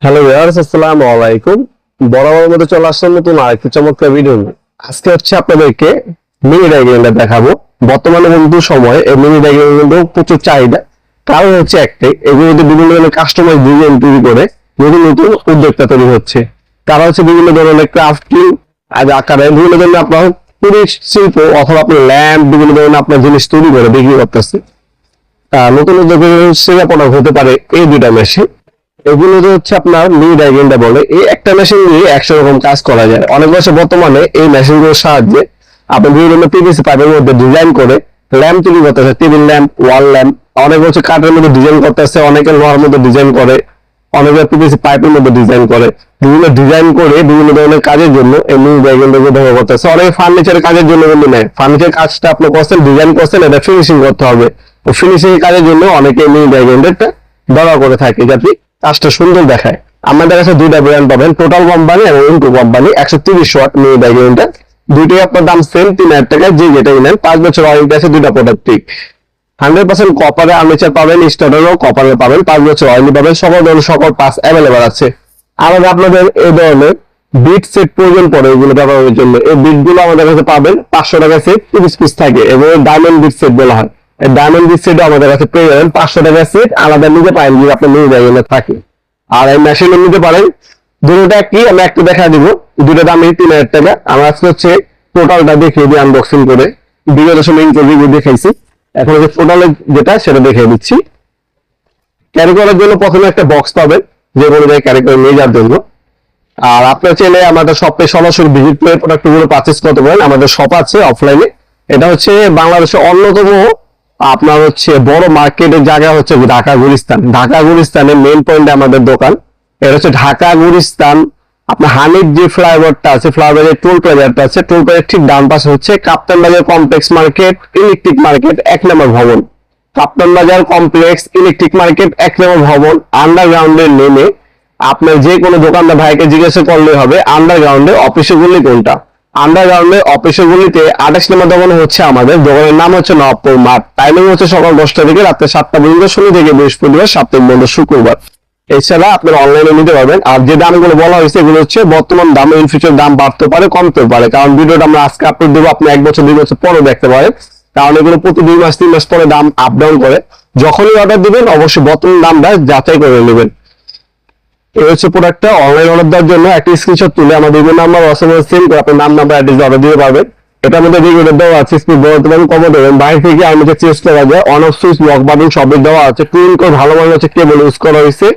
Hello viewers, আসসালামু আলাইকুম। বরাবর মতো চলে আসলাম নতুন আরেকটি চমৎকার ভিডিও নিয়ে। আজকে হচ্ছে আপনাদেরকে মিনি ডাইগ্রামটা দেখাবো। বর্তমানে কিন্তু সময়ে এই মিনি ডাইগ্রাম কিন্তু প্রচুর চাহিদা। কারণ হচ্ছে একটাই, এগুলোতে বিভিন্ন ধরনের কাস্টমাইজ ডিজাইন তৈরি করে নতুন নতুন উদ্যোক্তা তৈরি হচ্ছে। তারা হচ্ছে বিভিন্ন ধরনের ক্রাফটিং আকারে বিভিন্ন ধরনের আপনার কুটির শিল্প অথবা আপনার ল্যাম্প বিভিন্ন ধরনের আপনার জিনিস তৈরি করে বিক্রি করতেছে। নতুন উদ্যোগের সেরা প্রোডাক্ট হতে পারে এই দুইটা মেশিন। এগুলো যে হচ্ছে আপনার মিনি ডাইগ্রামটা বলে, এই একটা মেশিন দিয়ে 100 রকম কাজ করা যায়। অনেক বছর বর্তমানে এই মেশিনগুলোর সাহায্যে আপনি বিভিন্ন পিভিসি পাইপের মধ্যে ডিজাইন করে ল্যাম্প তৈরি করতেছে, টেবিল ল্যাম্প, ওয়াল ল্যাম্প। অনেক বছর কাঠের মধ্যে ডিজাইন করতেছে, অনেকে লোহার মধ্যে ডিজাইন করে, অনেকে পিভিসি পাইপের মধ্যে ডিজাইন করে। বিভিন্ন ডিজাইন করে বিভিন্ন ধরনের কাজের জন্য এই মিনি ডাইগ্রামটা ব্যবহার করতেছে। অনেকে ফার্নিচারের কাজের জন্য কিন্তু নেয়। ফার্নিচার কাজটা আপনি করছেন, ডিজাইন করছেন, এটা ফিনিশিং করতে হবে। ফিনিশিং এর কাজের জন্য অনেকে মিনি ডাইগ্রামটা ব্যবহার করে থাকে, যাতে কাজটা সুন্দর দেখায়। আমাদের কাছে দুইটা ব্র্যান্ড পাবেন, টোটাল কোম্পানি এবং ইনটু কোম্পানি। 130 ওয়াট মিনি ডাইগ্রামটা দুইটাই আপনার দাম সেম 3000 টাকা। যে যেটাই নেন 5 বছর ওয়ারেন্টি আছে দুইটা প্রোডাক্টই। 100% কপারে আর্মেচার পাবেন, স্টার্টারও কপারে পাবেন, 5 বছর ওয়ারেন্টি পাবেন। সকল ধরনের সকল পাস অ্যাভেলেবল আছে। আমাদের আপনাদের এই ধরনের বিট সেট প্রয়োজন পড়ে এগুলো ব্যবহারের জন্য। এই বিট গুলো আমাদের কাছে পাবেন 500 টাকা সেট, 30 পিস থাকে এবং ডায়মন্ড বিট সেট বলা হয়। এই ডায়মন্ড বিট সেট আমাদের কাছে পেয়ে যাবেন 500 টাকা সেট, আলাদা নিতে পারেন যদি আপনার নিয়ে যায় থাকে। আর এই মেশিনও নিতে পারেন। দুটোটা কি আমি একটা দেখা দিব, দুটো দাম 3000 টাকা। আমরা আজকে হচ্ছে টোটালটা দেখিয়ে দিই আনবক্সিং করে। বিগত সময় রিভিউ দেখাইছি, এখন হচ্ছে টোটালে যেটা সেটা দেখিয়ে দিচ্ছি। ক্যারি করার জন্য প্রথমে একটা বক্স পাবেন, যে কোনো জায়গায় ক্যারি করে নিয়ে যাওয়ার জন্য। আর আপনার চাইলে আমাদের শপে সরাসরি ভিজিট করে প্রোডাক্টগুলো পারচেজ করতে পারেন। আমাদের শপ আছে অফলাইনে। এটা হচ্ছে বাংলাদেশের অন্যতম আপনার হচ্ছে বড় মার্কেটের জায়গা হচ্ছে ঢাকা গুলিস্তান। ঢাকা গুলিস্তানের মেইন পয়েন্টে আমাদের দোকান। এটা হচ্ছে ঢাকা গুলিস্তান। আপনার হানিফ যে ফ্লাইওভারটা আছে, ফ্লাইওভারের টোল প্লাজাটা আছে, টোল প্লাজার ঠিক ডান পাশে হচ্ছে কাপ্তান বাজার কমপ্লেক্স মার্কেট ইলেকট্রিক মার্কেট 1 নম্বর ভবন। কাপ্তান বাজার কমপ্লেক্স ইলেকট্রিক মার্কেট 1 নম্বর ভবন। আন্ডারগ্রাউন্ডে নেমে আপনার যে কোনো দোকানদার ভাইকে জিজ্ঞাসা করলে হবে আন্ডারগ্রাউন্ডে অফিসগুলি কোনটা। আন্ডারগ্রাউন্ডে অফিসগুলিতে 28 নম্বর দোকান হচ্ছে আমাদের। দোকানের নাম হচ্ছে নবপুর মাঠ। টাইমিং হচ্ছে সকাল 10টা থেকে রাত্রে 7টা পর্যন্ত, শনি থেকে বৃহস্পতিবার, সপ্তাহে বন্ধ শুক্রবার। এছাড়া আপনারা অনলাইনে নিতে পারবেন। আর যে দামগুলো বলা হয়েছে এগুলো হচ্ছে বর্তমান দাম, ইন ফিউচার দাম বাড়তে পারে কমতে পারে। কারণ ভিডিওটা আমরা আজকে আপলোড দেবো, আপনি 1 বছর 2 বছর পরে দেখতে পারেন। কারণ এগুলো প্রতি 2 মাস 3 মাস পরে দাম আপ ডাউন করে। যখনই অর্ডার দিবেন অবশ্যই বর্তমান দামটা যাচাই করে নেবেন। এই হচ্ছে প্রোডাক্টটা। অনলাইন অর্ডার দেওয়ার জন্য একটা স্ক্রিনশট তুলে আমাদের ইমেল নাম্বার হোয়াটসঅ্যাপে সেন্ড করে আপনার নাম নাম্বার অ্যাড্রেস অর্ডার দিতে পারবেন। এটার মধ্যে রেগুলেটর দেওয়া আছে, স্পিড বলতে পারেন, কমও দেবেন। বাইরে থেকে আমাদের চেষ্টা করা যায়, on off switch lock button সবই দেওয়া আছে। টুইন করে ভালো মানে হচ্ছে কেবল ইউজ করা হয়েছে।